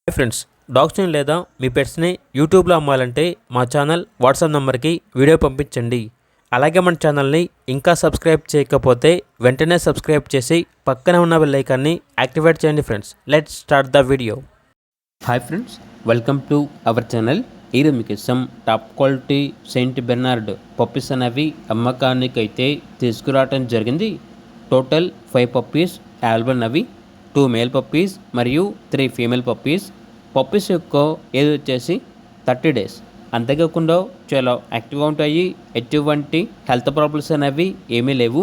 Hi friends, డాగ్స్ని లేదా మీ పెట్స్ని యూట్యూబ్లో అమ్మాలంటే మా ఛానల్ వాట్సాప్ నెంబర్కి వీడియో పంపించండి. అలాగే మన ఛానల్ని ఇంకా సబ్స్క్రైబ్ చేయకపోతే వెంటనే సబ్స్క్రైబ్ చేసి పక్కనే ఉన్న బెల్ ఐకాన్ని యాక్టివేట్ చేయండి. Friends, let's start the video. Hi friends, welcome to our channel. ఈరోజు మీకోసం top quality Saint Bernard puppies అనేవి అమ్మకానికి అయితే తీసుకురావడం జరిగింది. టోటల్ 5 పప్పీస్ అవైలబుల్ అవి, 2 మేల్ పప్పీస్ మరియు 3 ఫీమేల్ పప్పీస్. పప్పీస్ యొక్క ఏజ్ వచ్చేసి 30 days. అంతేకాకుండా చాలా యాక్టివ్గా ఉంటాయి. ఎటువంటి హెల్త్ ప్రాబ్లమ్స్ అనేవి ఏమీ లేవు.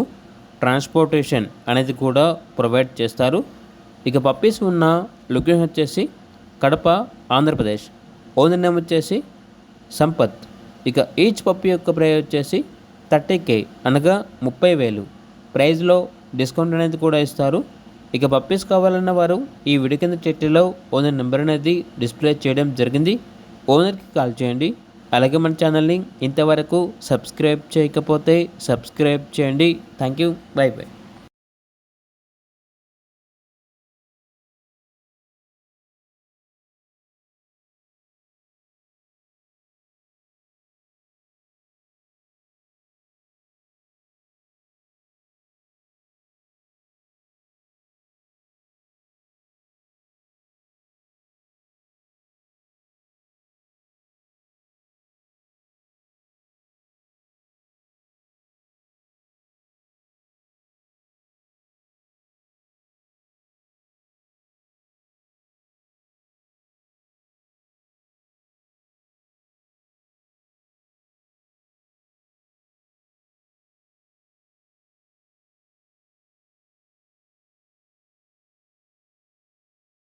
ట్రాన్స్పోర్టేషన్ అనేది కూడా ప్రొవైడ్ చేస్తారు. ఇక పప్పీస్ ఉన్న లొకేషన్ వచ్చేసి కడప, ఆంధ్రప్రదేశ్. ఓనర్ నేమ్ వచ్చేసి సంపత్. ఇక ఈచ్ పప్పీ యొక్క ప్రైస్ వచ్చేసి 30K, అనగా 30,000. ప్రైజ్లో డిస్కౌంట్ అనేది కూడా ఇస్తారు. ఇక పప్పీస్ కావాలన్న వారు ఈ వీడియో కింద టైటిల్లో ఓనర్ నెంబర్ అనేది డిస్ప్లే చేయడం జరిగింది. ఓనర్కి కాల్ చేయండి. అలాగే మన ఛానల్ని ఇంతవరకు సబ్స్క్రైబ్ చేయకపోతే సబ్స్క్రైబ్ చేయండి. Thank you, by by.